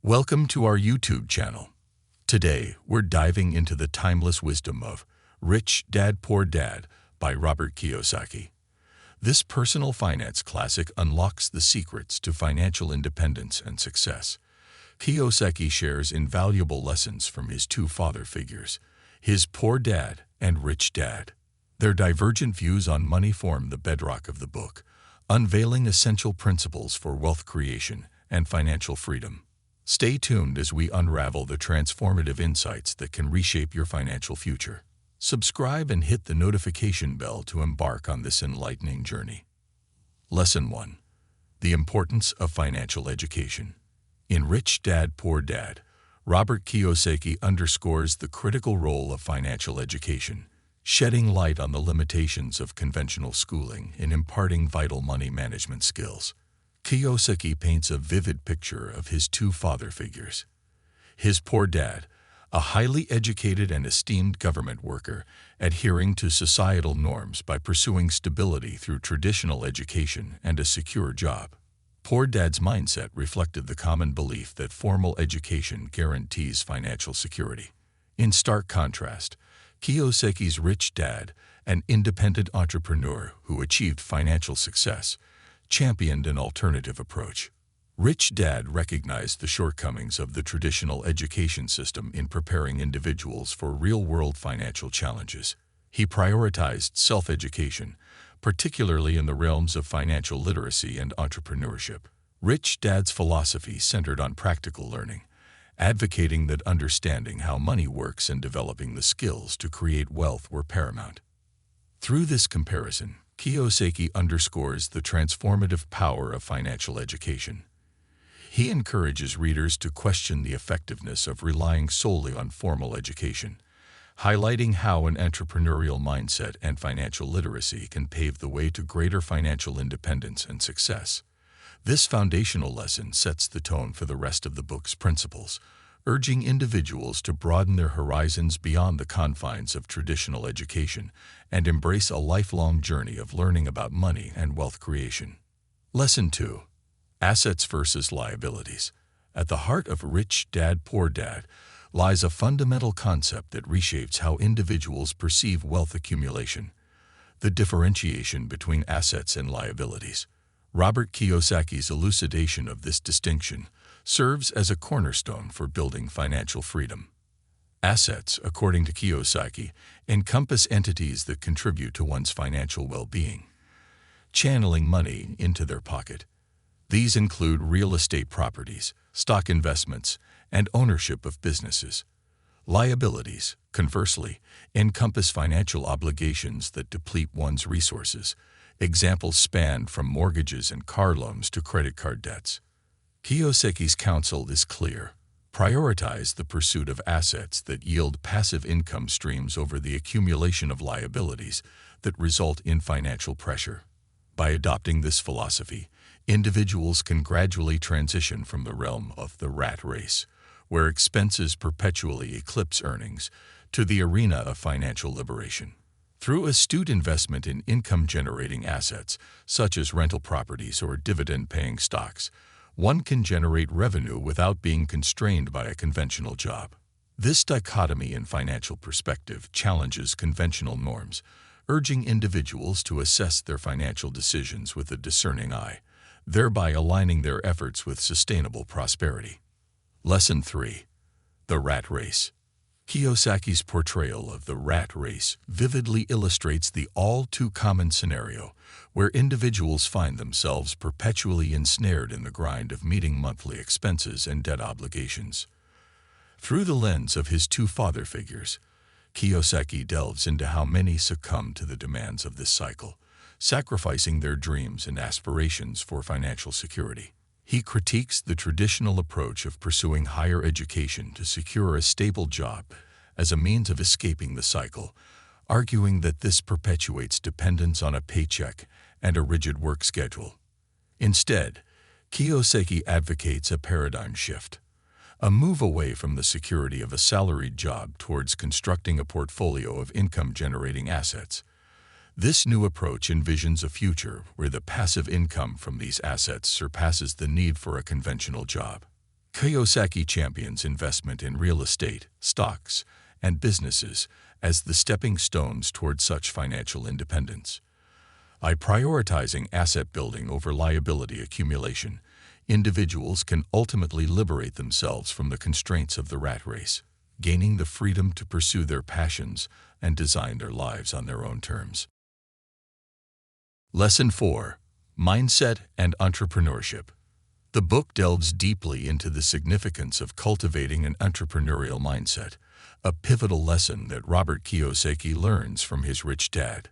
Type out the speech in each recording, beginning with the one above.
Welcome to our YouTube channel. Today, we're diving into the timeless wisdom of Rich Dad, Poor Dad by Robert Kiyosaki. This personal finance classic unlocks the secrets to financial independence and success. Kiyosaki shares invaluable lessons from his two father figures, his poor dad and rich dad. Their divergent views on money form the bedrock of the book, unveiling essential principles for wealth creation and financial freedom. Stay tuned as we unravel the transformative insights that can reshape your financial future. Subscribe and hit the notification bell to embark on this enlightening journey. Lesson 1. The importance of financial education. In Rich Dad, Poor Dad, Robert Kiyosaki underscores the critical role of financial education, shedding light on the limitations of conventional schooling in imparting vital money management skills. Kiyosaki paints a vivid picture of his two father figures. His poor dad, a highly educated and esteemed government worker, adhering to societal norms by pursuing stability through traditional education and a secure job. Poor dad's mindset reflected the common belief that formal education guarantees financial security. In stark contrast, Kiyosaki's rich dad, an independent entrepreneur who achieved financial success, championed an alternative approach. Rich Dad recognized the shortcomings of the traditional education system in preparing individuals for real-world financial challenges. He prioritized self-education, particularly in the realms of financial literacy and entrepreneurship. Rich Dad's philosophy centered on practical learning, advocating that understanding how money works and developing the skills to create wealth were paramount. Through this comparison, Kiyosaki underscores the transformative power of financial education. He encourages readers to question the effectiveness of relying solely on formal education, highlighting how an entrepreneurial mindset and financial literacy can pave the way to greater financial independence and success. This foundational lesson sets the tone for the rest of the book's principles, urging individuals to broaden their horizons beyond the confines of traditional education and embrace a lifelong journey of learning about money and wealth creation. Lesson 2. Assets versus liabilities. At the heart of Rich Dad, Poor Dad lies a fundamental concept that reshapes how individuals perceive wealth accumulation: the differentiation between assets and liabilities. Robert Kiyosaki's elucidation of this distinction serves as a cornerstone for building financial freedom. Assets, according to Kiyosaki, encompass entities that contribute to one's financial well-being, channeling money into their pocket. These include real estate properties, stock investments, and ownership of businesses. Liabilities, conversely, encompass financial obligations that deplete one's resources. Examples span from mortgages and car loans to credit card debts. Kiyosaki's counsel is clear: prioritize the pursuit of assets that yield passive income streams over the accumulation of liabilities that result in financial pressure. By adopting this philosophy, individuals can gradually transition from the realm of the rat race, where expenses perpetually eclipse earnings, to the arena of financial liberation. Through astute investment in income-generating assets, such as rental properties or dividend-paying stocks, one can generate revenue without being constrained by a conventional job. This dichotomy in financial perspective challenges conventional norms, urging individuals to assess their financial decisions with a discerning eye, thereby aligning their efforts with sustainable prosperity. Lesson 3. The Rat Race. Kiyosaki's portrayal of the rat race vividly illustrates the all-too-common scenario where individuals find themselves perpetually ensnared in the grind of meeting monthly expenses and debt obligations. Through the lens of his two father figures, Kiyosaki delves into how many succumb to the demands of this cycle, sacrificing their dreams and aspirations for financial security. He critiques the traditional approach of pursuing higher education to secure a stable job as a means of escaping the cycle, arguing that this perpetuates dependence on a paycheck and a rigid work schedule. Instead, Kiyosaki advocates a paradigm shift, a move away from the security of a salaried job towards constructing a portfolio of income-generating assets. This new approach envisions a future where the passive income from these assets surpasses the need for a conventional job. Kiyosaki champions investment in real estate, stocks, and businesses as the stepping stones toward such financial independence. By prioritizing asset building over liability accumulation, individuals can ultimately liberate themselves from the constraints of the rat race, gaining the freedom to pursue their passions and design their lives on their own terms. Lesson 4: Mindset and Entrepreneurship. The book delves deeply into the significance of cultivating an entrepreneurial mindset, a pivotal lesson that Robert Kiyosaki learns from his rich dad.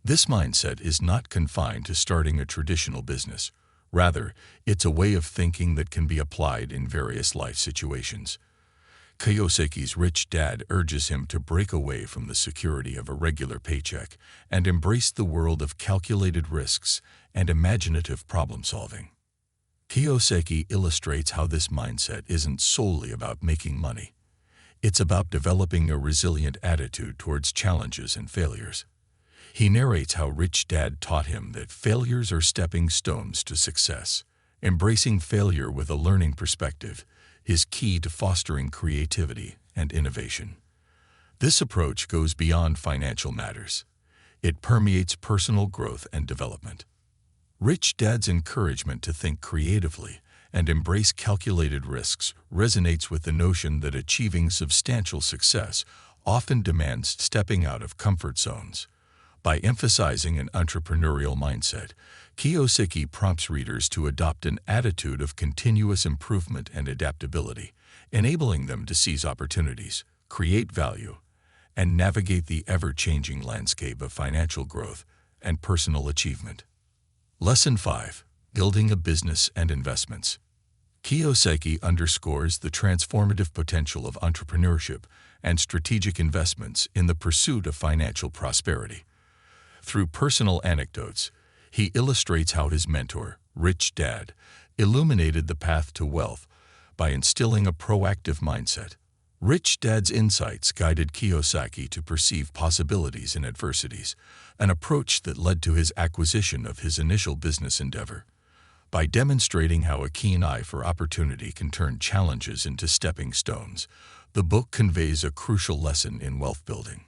This mindset is not confined to starting a traditional business. Rather, it's a way of thinking that can be applied in various life situations. Kiyosaki's rich dad urges him to break away from the security of a regular paycheck and embrace the world of calculated risks and imaginative problem-solving. Kiyosaki illustrates how this mindset isn't solely about making money. It's about developing a resilient attitude towards challenges and failures. He narrates how Rich Dad taught him that failures are stepping stones to success. Embracing failure with a learning perspective is key to fostering creativity and innovation. This approach goes beyond financial matters. It permeates personal growth and development. Rich Dad's encouragement to think creatively and embrace calculated risks resonates with the notion that achieving substantial success often demands stepping out of comfort zones. By emphasizing an entrepreneurial mindset, Kiyosaki prompts readers to adopt an attitude of continuous improvement and adaptability, enabling them to seize opportunities, create value, and navigate the ever-changing landscape of financial growth and personal achievement. Lesson 5: Building a Business and Investments. Kiyosaki underscores the transformative potential of entrepreneurship and strategic investments in the pursuit of financial prosperity. Through personal anecdotes, he illustrates how his mentor, Rich Dad, illuminated the path to wealth by instilling a proactive mindset. Rich Dad's insights guided Kiyosaki to perceive possibilities in adversities, an approach that led to his acquisition of his initial business endeavor. By demonstrating how a keen eye for opportunity can turn challenges into stepping stones, the book conveys a crucial lesson in wealth building.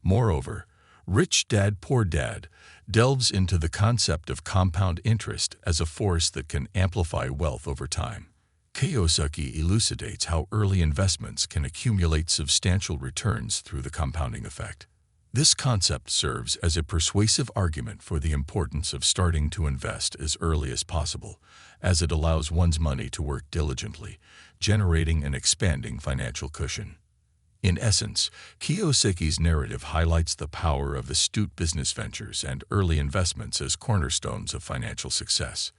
Moreover, Rich Dad Poor Dad delves into the concept of compound interest as a force that can amplify wealth over time. Kiyosaki elucidates how early investments can accumulate substantial returns through the compounding effect. This concept serves as a persuasive argument for the importance of starting to invest as early as possible, as it allows one's money to work diligently, generating an expanding financial cushion. In essence, Kiyosaki's narrative highlights the power of astute business ventures and early investments as cornerstones of financial success.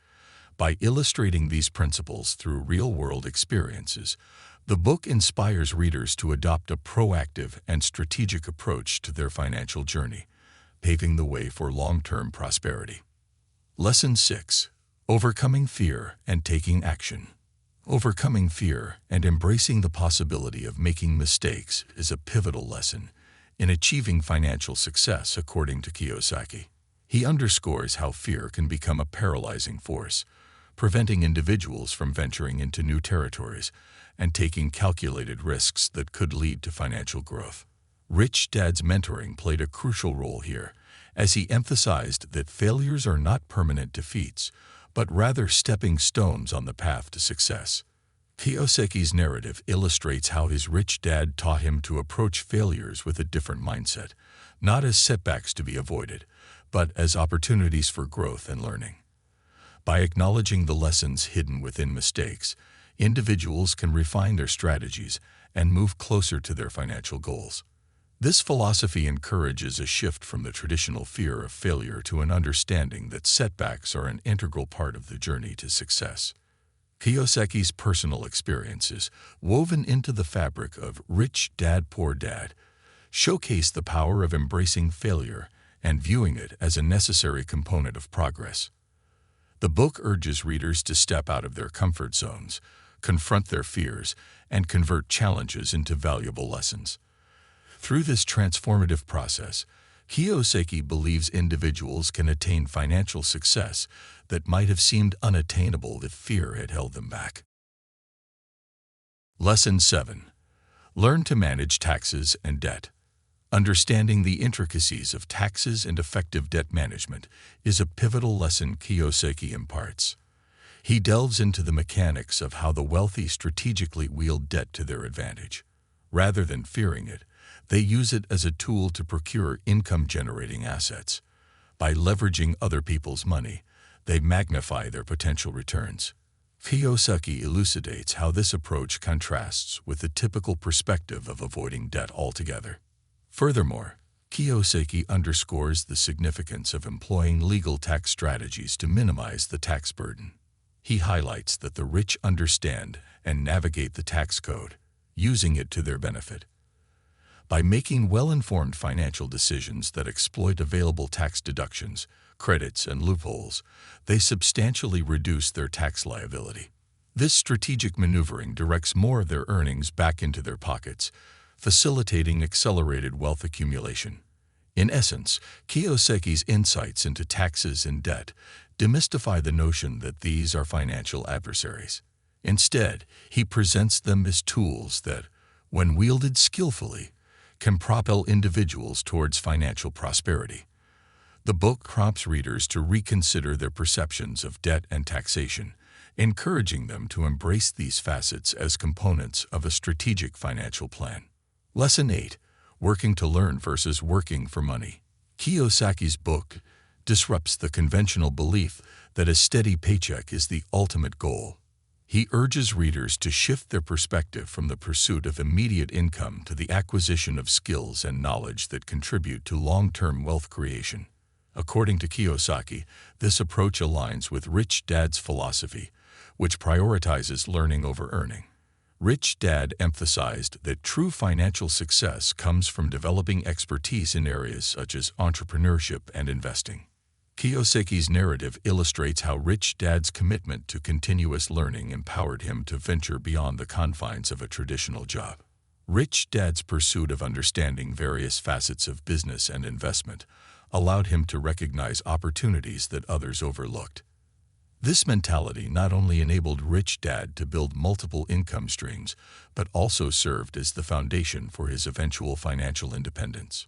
By illustrating these principles through real-world experiences, the book inspires readers to adopt a proactive and strategic approach to their financial journey, paving the way for long-term prosperity. Lesson 6: Overcoming Fear and Taking Action. Overcoming fear and embracing the possibility of making mistakes is a pivotal lesson in achieving financial success, according to Kiyosaki. He underscores how fear can become a paralyzing force, preventing individuals from venturing into new territories and taking calculated risks that could lead to financial growth. Rich Dad's mentoring played a crucial role here, as he emphasized that failures are not permanent defeats, but rather stepping stones on the path to success. Kiyosaki's narrative illustrates how his rich dad taught him to approach failures with a different mindset, not as setbacks to be avoided, but as opportunities for growth and learning. By acknowledging the lessons hidden within mistakes, individuals can refine their strategies and move closer to their financial goals. This philosophy encourages a shift from the traditional fear of failure to an understanding that setbacks are an integral part of the journey to success. Kiyosaki's personal experiences, woven into the fabric of Rich Dad Poor Dad, showcase the power of embracing failure and viewing it as a necessary component of progress. The book urges readers to step out of their comfort zones, confront their fears, and convert challenges into valuable lessons. Through this transformative process, Kiyosaki believes individuals can attain financial success that might have seemed unattainable if fear had held them back. Lesson 7. Learn to manage taxes and debt. Understanding the intricacies of taxes and effective debt management is a pivotal lesson Kiyosaki imparts. He delves into the mechanics of how the wealthy strategically wield debt to their advantage. Rather than fearing it, they use it as a tool to procure income-generating assets. By leveraging other people's money, they magnify their potential returns. Kiyosaki elucidates how this approach contrasts with the typical perspective of avoiding debt altogether. Furthermore, Kiyosaki underscores the significance of employing legal tax strategies to minimize the tax burden. He highlights that the rich understand and navigate the tax code, using it to their benefit. By making well-informed financial decisions that exploit available tax deductions, credits, and loopholes, they substantially reduce their tax liability. This strategic maneuvering directs more of their earnings back into their pockets, facilitating accelerated wealth accumulation. In essence, Kiyosaki's insights into taxes and debt demystify the notion that these are financial adversaries. Instead, he presents them as tools that, when wielded skillfully, can propel individuals towards financial prosperity. The book prompts readers to reconsider their perceptions of debt and taxation, encouraging them to embrace these facets as components of a strategic financial plan. Lesson 8. Working to learn versus working for money. Kiyosaki's book disrupts the conventional belief that a steady paycheck is the ultimate goal. He urges readers to shift their perspective from the pursuit of immediate income to the acquisition of skills and knowledge that contribute to long-term wealth creation. According to Kiyosaki, this approach aligns with Rich Dad's philosophy, which prioritizes learning over earning. Rich Dad emphasized that true financial success comes from developing expertise in areas such as entrepreneurship and investing. Kiyosaki's narrative illustrates how Rich Dad's commitment to continuous learning empowered him to venture beyond the confines of a traditional job. Rich Dad's pursuit of understanding various facets of business and investment allowed him to recognize opportunities that others overlooked. This mentality not only enabled Rich Dad to build multiple income streams, but also served as the foundation for his eventual financial independence.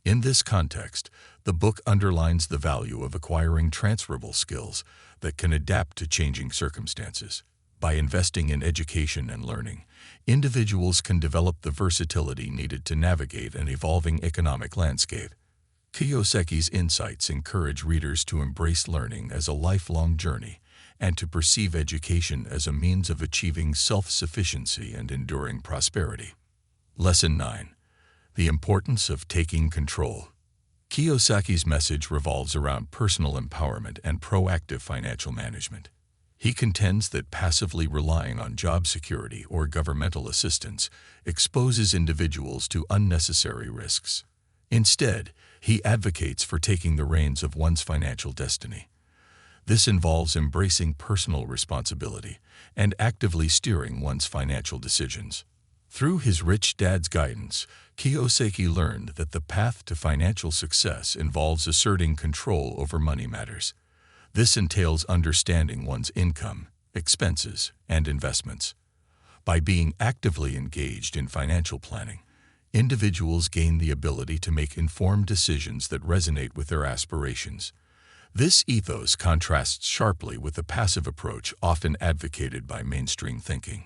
In this context, the book underlines the value of acquiring transferable skills that can adapt to changing circumstances. By investing in education and learning, individuals can develop the versatility needed to navigate an evolving economic landscape. Kiyosaki's insights encourage readers to embrace learning as a lifelong journey and to perceive education as a means of achieving self-sufficiency and enduring prosperity. Lesson 9. The importance of taking control. Kiyosaki's message revolves around personal empowerment and proactive financial management. He contends that passively relying on job security or governmental assistance exposes individuals to unnecessary risks. Instead, he advocates for taking the reins of one's financial destiny. This involves embracing personal responsibility and actively steering one's financial decisions. Through his Rich Dad's guidance, Kiyosaki learned that the path to financial success involves asserting control over money matters. This entails understanding one's income, expenses, and investments. By being actively engaged in financial planning, individuals gain the ability to make informed decisions that resonate with their aspirations. This ethos contrasts sharply with the passive approach often advocated by mainstream thinking.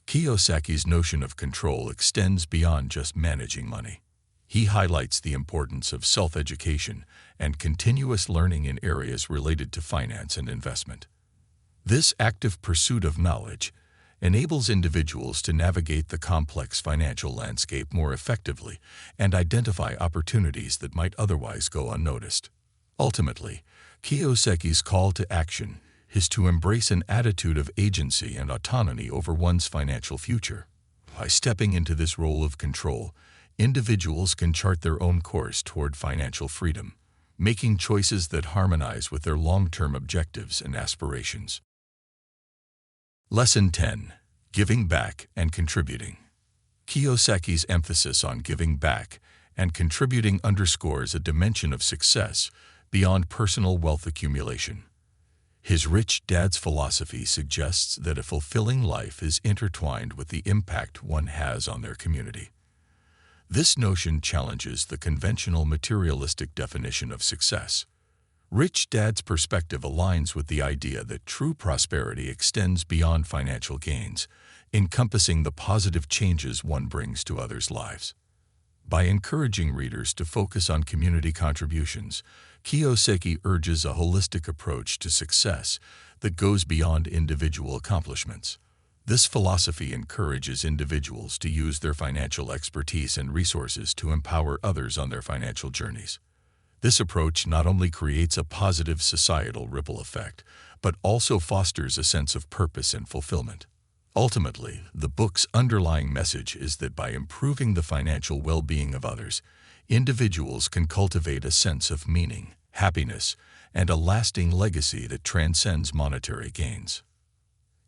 Kiyosaki's notion of control extends beyond just managing money. He highlights the importance of self-education and continuous learning in areas related to finance and investment. This active pursuit of knowledge enables individuals to navigate the complex financial landscape more effectively and identify opportunities that might otherwise go unnoticed. Ultimately, Kiyosaki's call to action is to embrace an attitude of agency and autonomy over one's financial future. By stepping into this role of control, individuals can chart their own course toward financial freedom, making choices that harmonize with their long-term objectives and aspirations. Lesson 10. Giving back and contributing. Kiyosaki's emphasis on giving back and contributing underscores a dimension of success beyond personal wealth accumulation. His Rich Dad's philosophy suggests that a fulfilling life is intertwined with the impact one has on their community. This notion challenges the conventional materialistic definition of success. Rich Dad's perspective aligns with the idea that true prosperity extends beyond financial gains, encompassing the positive changes one brings to others' lives. By encouraging readers to focus on community contributions, Kiyosaki urges a holistic approach to success that goes beyond individual accomplishments. This philosophy encourages individuals to use their financial expertise and resources to empower others on their financial journeys. This approach not only creates a positive societal ripple effect, but also fosters a sense of purpose and fulfillment. Ultimately, the book's underlying message is that by improving the financial well-being of others, individuals can cultivate a sense of meaning, happiness, and a lasting legacy that transcends monetary gains.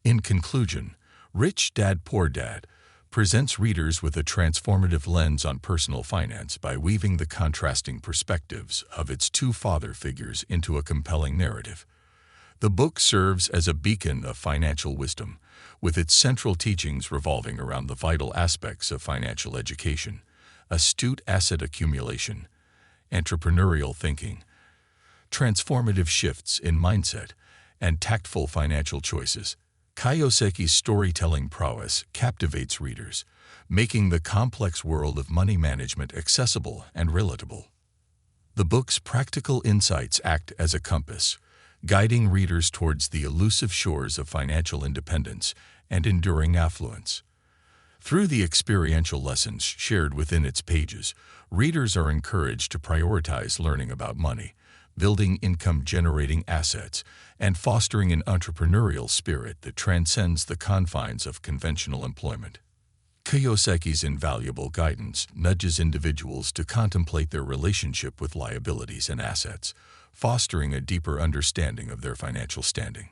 In conclusion, Rich Dad Poor Dad presents readers with a transformative lens on personal finance by weaving the contrasting perspectives of its two father figures into a compelling narrative. The book serves as a beacon of financial wisdom, with its central teachings revolving around the vital aspects of financial education, astute asset accumulation, entrepreneurial thinking, transformative shifts in mindset, and tactful financial choices. Kiyosaki's storytelling prowess captivates readers, making the complex world of money management accessible and relatable. The book's practical insights act as a compass, guiding readers towards the elusive shores of financial independence and enduring affluence. Through the experiential lessons shared within its pages, readers are encouraged to prioritize learning about money, building income-generating assets, and fostering an entrepreneurial spirit that transcends the confines of conventional employment. Kiyosaki's invaluable guidance nudges individuals to contemplate their relationship with liabilities and assets, fostering a deeper understanding of their financial standing.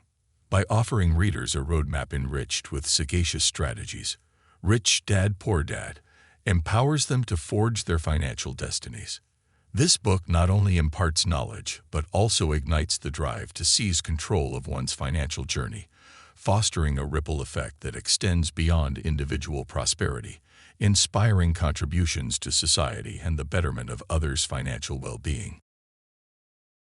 By offering readers a roadmap enriched with sagacious strategies, Rich Dad Poor Dad empowers them to forge their financial destinies. This book not only imparts knowledge, but also ignites the drive to seize control of one's financial journey, fostering a ripple effect that extends beyond individual prosperity, inspiring contributions to society and the betterment of others' financial well-being.